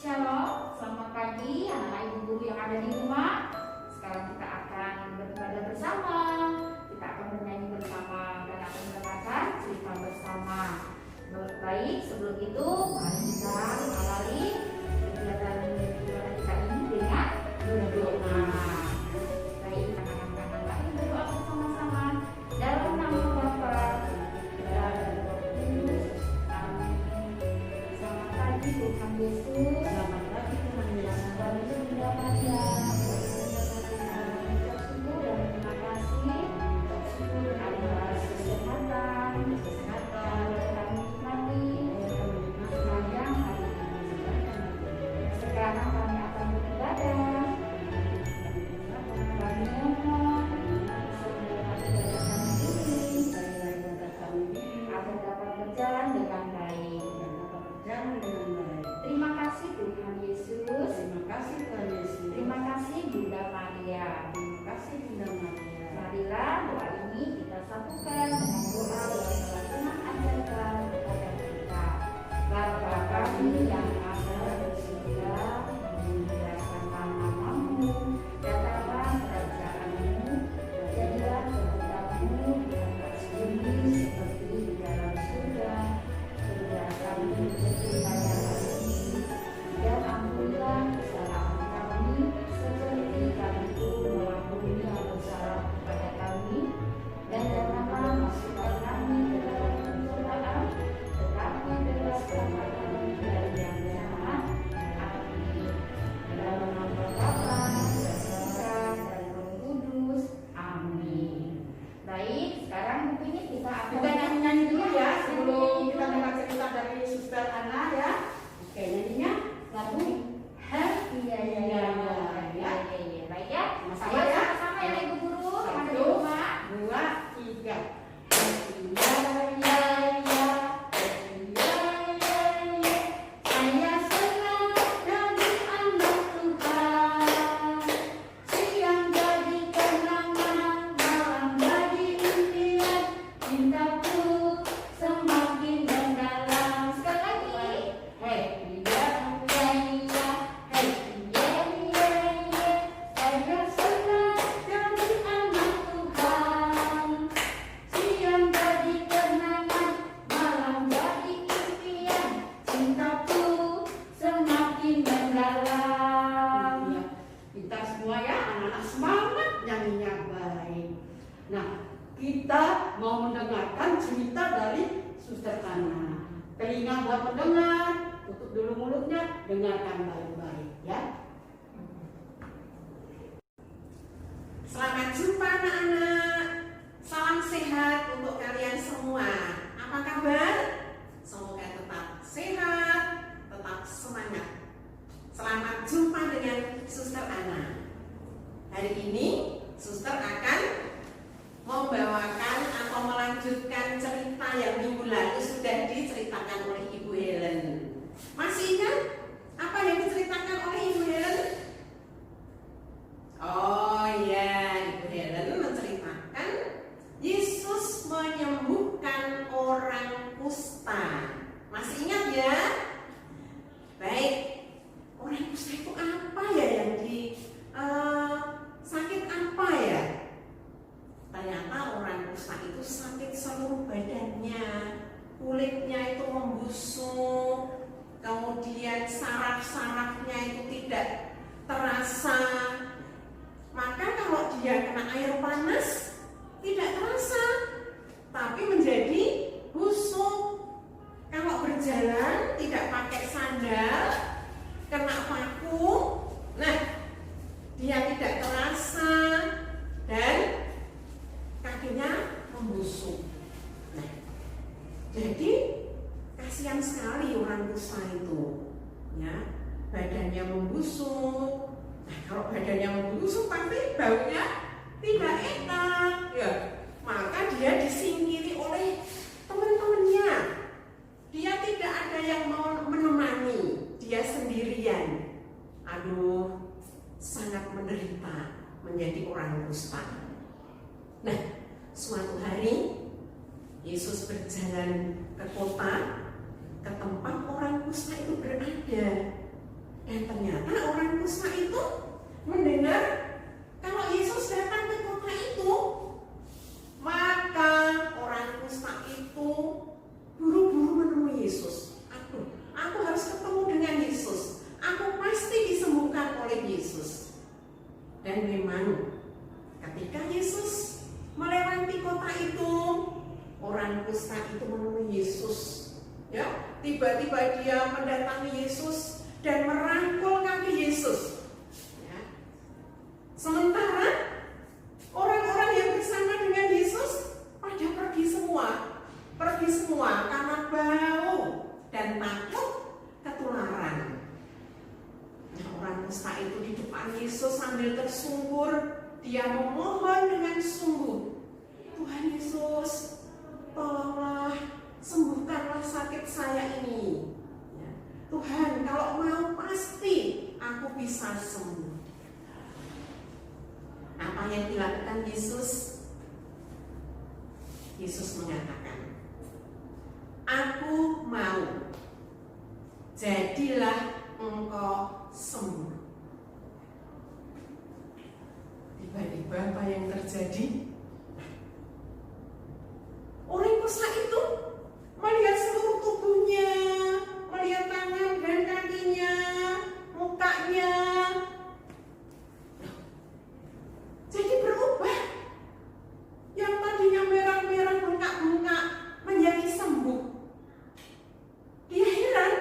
Shalom, selamat pagi anak-anak ibu guru yang ada di rumah. Sekarang kita akan beribadah bersama. Kita akan bernyanyi bersama dan akan mendengarkan cerita bersama. Baik, sebelum itu mari kita awali kegiatan ibadah kita ini dengan berdoa. Baik, anak-anak kita berdoa bersama-sama dalam nama Bapa dan Roh Kudus. Amin. Selamat pagi Tuhan Yesus. Selamat pagi Tuhan Yesus. Kami berdoa pada syukur dan terima kasih. Syukur atas kesehatan yang kami nikmati sepanjang hari ini. Sekarang kami akan beribadah. Kami mohon semoga ibadah kami ini agar dapat berjalan dengan baik. Terima kasih Tuhan Yesus. Terima kasih Tuhan Yesus. Terima kasih Bunda Maria. Terima kasih Bunda Maria. Marilah doa ini kita satukan dengan doa yang telah Tuhan ajarkan kepada kita. Bapa kami yang ada di surga, dimuliakanlah namamu, datanglah kerajaanmu, jadilah kehendakmu di atas bumi seperti di dalam surga. Berilah kami rezeki pada hari ini, dan ampunilah kesalahan kami seperti kami pun mengampuni yang bersalah kepada kami, dan janganlah masukkan kami ke dalam pencobaan, tetapi bebaskanlah kami dari yang jahat. Amin. Dalam nama Bapa dan Putra dan Roh Kudus. Amin. Baik, sekarang mungkin kita akan Kita nyanyi dulu ya sebelum kita dengar cerita dari Suster Ana ya. Oke, nyanyinya lagu Baik ya. Masih ya? Sama ya Ibu Guru yang ada di Satu, rumah. 2, 3. Saya senang jadi anak Tuhan. Siang jadi kenangan, malam jadi impian. Cintaku semakin mendalam. Sekali lagi. Happy birthday, happy birthday. Saya senang jadi anak Tuhan. Siang jadi kenangan, malam jadi impian. Cintaku semakin mendalam. Ya, kita semua ya anak-anak semangat nyanyinya baik. Nah, kita mau mendengarkan cerita dari Suster Ana. Telinga buat mendengar, tutup dulu mulutnya, dengarkan baik-baik ya. Selamat jumpa anak-anak. Salam sehat untuk kalian semua. Apa kabar? Semoga tetap sehat, tetap semangat. Selamat jumpa dengan Suster Ana. Hari ini Suster akan membawakan atau melanjutkan cerita yang minggu lalu sudah diceritakan oleh Ibu Helen. Masih ingat apa yang diceritakan oleh Ibu Helen? Oh ya, Ibu Helen menceritakan Yesus menyembuhkan orang kusta. Masih ingat ya? Baik, orang kusta itu apa ya yang sakit apa ya? Ternyata orang kusta itu sakit seluruh badannya, kulitnya itu membusuk, kemudian saraf-sarafnya itu tidak terasa. Maka kalau dia kena air panas tidak terasa, tapi menjadi busuk. Kalau berjalan tidak pakai sandal, kena paku, nah dia tidak terasa dan kakinya membusuk. Nah, jadi kasihan sekali orang kusta itu, ya, badannya membusuk. Nah, kalau badannya membusuk pasti baunya tidak enak, ya. Maka dia disingkiri oleh teman-temannya. Dia tidak ada yang mau menemani, dia sendirian. Aduh, sangat menderita menjadi orang kusta. Nah, suatu hari Yesus berjalan ke kota, ke tempat orang kusta itu berada. Dan ternyata orang kusta itu mendengar kalau Yesus datang ke kota itu, maka orang kusta itu buru-buru menemui Yesus. Aduh, aku harus ketemu dengan Yesus. Aku pasti disembuhkan oleh Yesus. Dan memang ketika Yesus melewati kota itu, orang kusta itu menemui Yesus. Ya, tiba-tiba dia mendatangi Yesus dan merangkul kaki Yesus. Ya. Sementara orang-orang yang bersama dengan Yesus pada pergi semua karena bau dan takut ketularan. Nah, orang kusta itu di depan Yesus sambil tersungkur, dia memohon dengan sungguh, Tuhan Yesus, tolonglah sembuhkanlah sakit saya ini. Ya. Tuhan, kalau mau pasti aku bisa sembuh. Apa yang dilakukan Yesus? Yesus mengatakan, aku mau, jadilah engkau sembuh. Tiba-tiba apa yang terjadi? Orang kusta itu melihat seluruh tubuhnya, melihat tangan dan kakinya, mukanya, jadi berubah. Yang tadinya merah-merah, bengkak-bengkak menjadi sembuh. Dia heran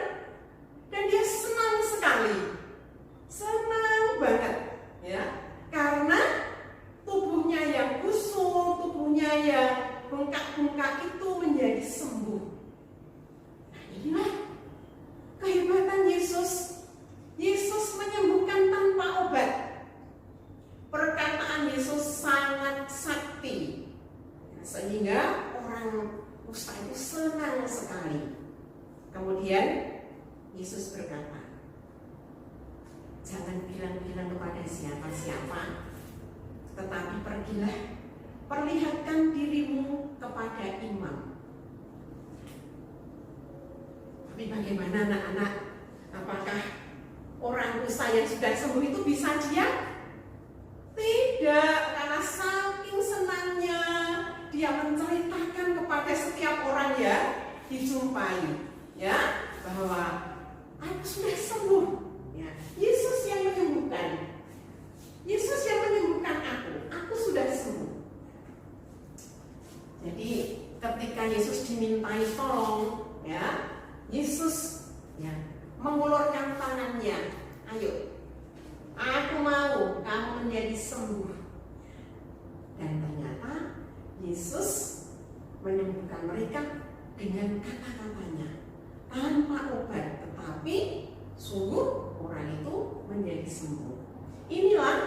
dan dia senang sekali, senang banget, ya, karena tubuhnya yang busuk, tubuhnya yang bengkak-bengkak itu menjadi sembuh. Nah, inilah kehebatan Yesus. Yesus menyembuhkan tanpa obat. Perkataan Yesus sangat sakti, sehingga orang kusta itu senang sekali. Kemudian Yesus berkata, jangan bilang-bilang kepada siapa-siapa, tetapi pergilah, perlihatkan dirimu kepada imam. Tapi bagaimana anak-anak? Apakah orang kusta yang sudah sembuh itu bisa diam? Tidak, karena saking senangnya dia menceritakan kepada setiap orang yang dijumpai, ya, bahwa aku sudah sembuh. Ya, Yesus yang menyembuhkan. Yesus yang menyembuhkan aku sudah sembuh. Jadi ketika Yesus dimintai tolong, ya, Yesus ya mengulurkan tangannya, ayo, aku mau kamu menjadi sembuh. Dan ternyata Yesus menyembuhkan mereka dengan kata-katanya, tanpa obat, tetapi sungguh orang itu menjadi sembuh. Inilah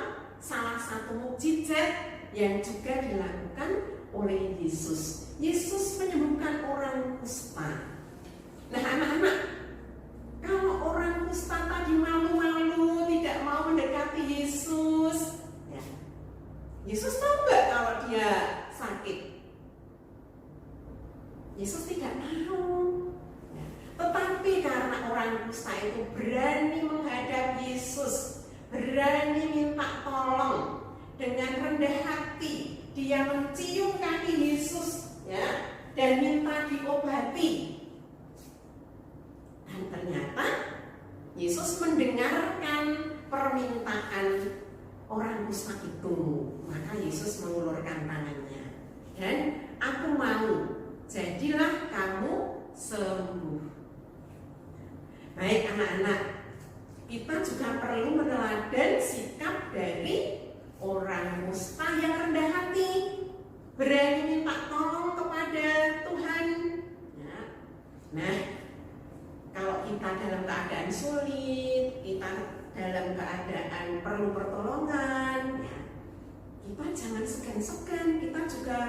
salah satu mukjizat yang juga dilakukan oleh Yesus. Yesus menyembuhkan orang kusta. Nah, anak-anak, kalau orang kusta tadi malu-malu, tidak mau mendekati Yesus, ya, Yesus tahu nggak kalau dia sakit? Yesus tidak tahu. Ya. Tetapi karena orang kusta itu berani menghadap Yesus, berani minta tolong, dengan rendah hati dia mencium kaki Yesus, ya, dan minta diobati. Dan ternyata Yesus mendengarkan permintaan orang kusta itu. Maka Yesus mengulurkan tangannya, dan aku mau, jadilah kamu sembuh. Baik anak-anak, kita juga perlu meneladan sikap dari orang kusta yang rendah hati, berani minta tolong kepada Tuhan. Ya. Nah, kalau kita dalam keadaan sulit, kita dalam keadaan perlu pertolongan, ya, kita jangan segan-segan, kita juga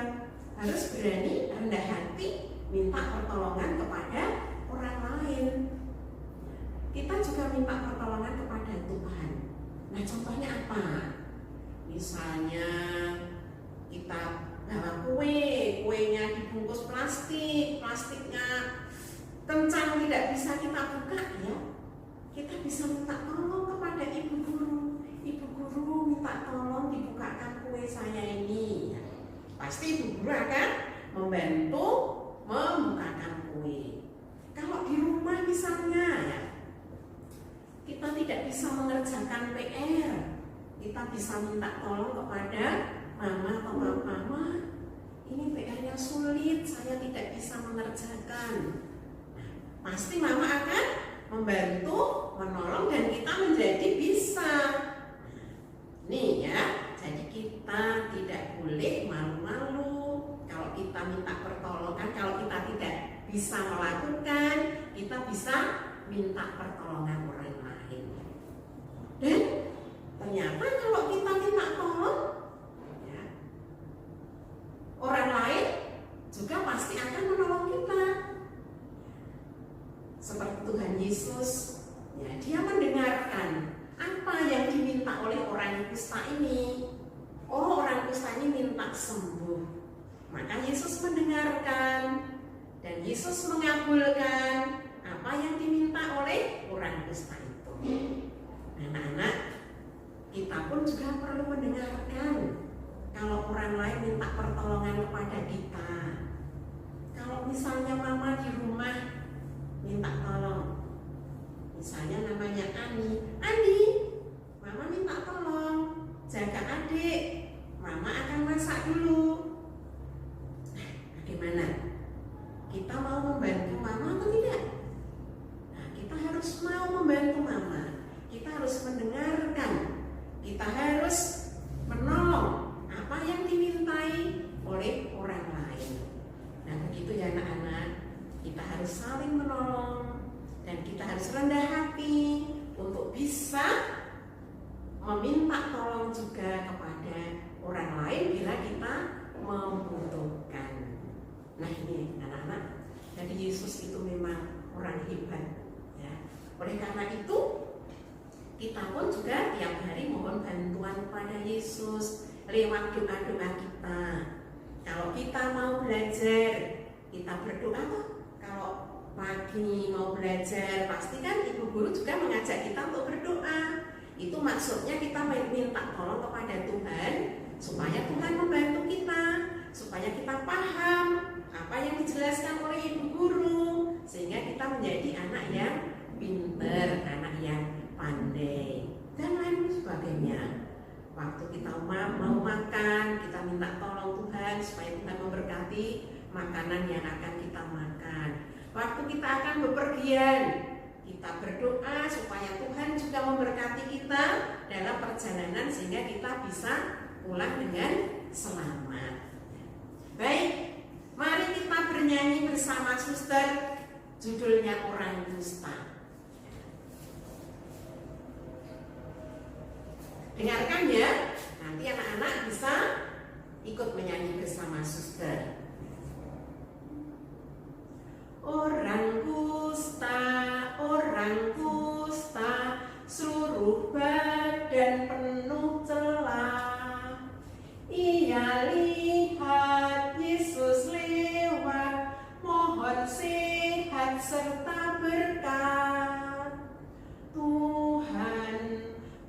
harus berani rendah hati minta pertolongan kepada orang lain. Kita juga minta pertolongan kepada Tuhan. Nah, contohnya apa? Misalnya kita bawa kuenya dibungkus plastiknya kencang, tidak bisa kita buka, ya. kita bisa minta tolong kepada ibu guru. Ibu guru, minta tolong dibukakan kue saya ini. Pasti ibu guru akan membantu membukakan kue. Kalau di rumah misalnya ya, kita tidak bisa mengerjakan PR, kita bisa minta tolong kepada mama atau papa. Mama, ini PR-nya sulit, saya tidak bisa mengerjakan. Pasti mama akan membantu, menolong, dan kita menjadi bisa. Nih ya, jadi kita tidak boleh malu-malu kalau kita minta pertolongan. Kalau kita tidak bisa melakukan, kita bisa minta pertolongan orang lain. Dan ternyata kalau kita minta tolong, ya, orang lain juga pasti akan menolong kita. Seperti Tuhan Yesus, ya, dia mendengarkan apa yang diminta oleh orang kusta ini. Oh, orang kusta ini minta sembuh. Maka Yesus mendengarkan dan Yesus mengabulkan apa yang diminta oleh orang kusta itu. Anak-anak, kita pun juga perlu mendengarkan kalau orang lain minta pertolongan kepada kita. Kalau misalnya mama di rumah minta tolong, misalnya namanya Ani, mama minta tolong jaga adik, mama akan masak dulu. Bagaimana? Kita mau membantu mama atau tidak? Nah, kita harus mau membantu mama. Kita harus mendengarkan. Kita harus menolong apa yang dimintai oleh orang lain. Nah, begitu ya anak-anak. Kita harus saling menolong dan kita harus rendah hati untuk bisa meminta tolong juga kepada orang lain bila kita membutuhkan. Nah, ini anak-anak, jadi Yesus itu memang orang hebat, ya. Oleh karena itu kita pun juga tiap hari mohon bantuan kepada Yesus lewat doa-doa kita. Kalau kita mau belajar, kita berdoa kok. Kalau pagi mau belajar, pasti kan ibu guru juga mengajak kita untuk berdoa. Itu maksudnya kita minta tolong kepada Tuhan supaya Tuhan membantu kita, supaya kita paham apa yang dijelaskan oleh ibu guru, sehingga kita menjadi anak yang pintar, anak yang pandai, dan lain sebagainya. Waktu kita mau makan, kita minta tolong Tuhan supaya Tuhan memberkati makanan yang akan kita makan. Waktu kita akan bepergian, kita berdoa supaya Tuhan juga memberkati kita dalam perjalanan sehingga kita bisa pulang dengan selamat. Baik, mari kita bernyanyi bersama suster, judulnya Orang Dusta. Dengarkan ya, nanti anak-anak bisa ikut menyanyi bersama suster. Orang kusta, seluruh badan penuh celah. Ia lihat Yesus lewat, mohon sehat serta berkat. Tuhan,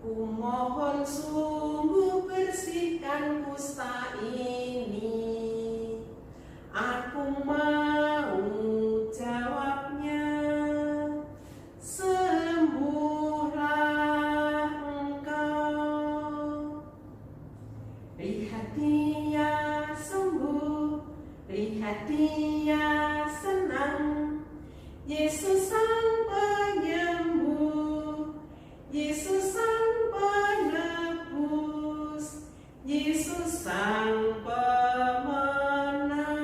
ku mohon sungguh bersihkan kusta ini. Aku mau jawabnya, sembuhlah Engkau. Lihat dia sembuh, lihat dia senang. Yesus sang penyembuh, Yesus sang penebus, Yesus sang pemenang.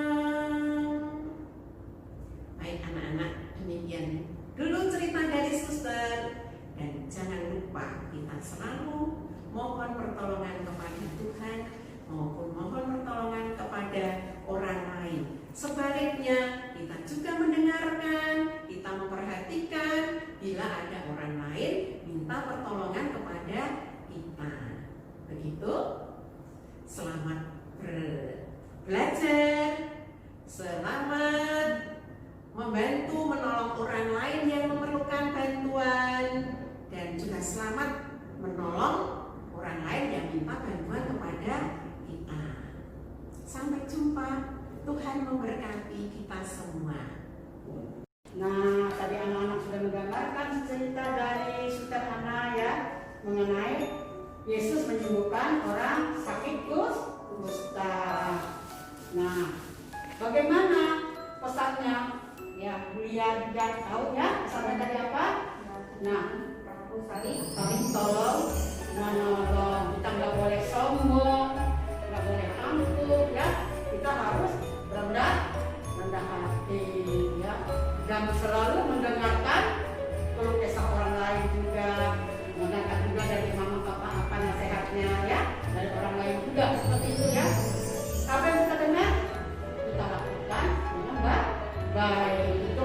Baik anak-anak, demikian dulu cerita dari suster. Dan jangan lupa kita selalu mohon pertolongan kepada Tuhan maupun mohon pertolongan kepada orang lain. Sebaliknya, kita juga mendengarkan, kita memperhatikan bila ada orang lain minta pertolongan kepada kita. Begitu. Selamat belajar, selamat membantu menolong orang lain yang memerlukan bantuan. selamat menolong orang lain yang minta bantuan kepada kita. Sampai jumpa. Tuhan memberkati kita semua. Nah, tadi anak-anak sudah menggambarkan cerita dari Suster Ana ya, mengenai Yesus menyembuhkan orang sakit kusta. Nah, bagaimana pesannya? Ya, Bulia juga tahu ya pesannya tadi apa? Nah, saling tolong menolong. Kita nggak boleh sombong, nggak boleh angkuh ya. Kita harus rendah hati ya, dan selalu mendengarkan keluh kesah orang lain juga, mendengarkan juga dari mama papa apa nasihatnya ya, dari orang lain juga seperti itu ya. Apa yang kita dengar kita lakukan dengan baik. Itu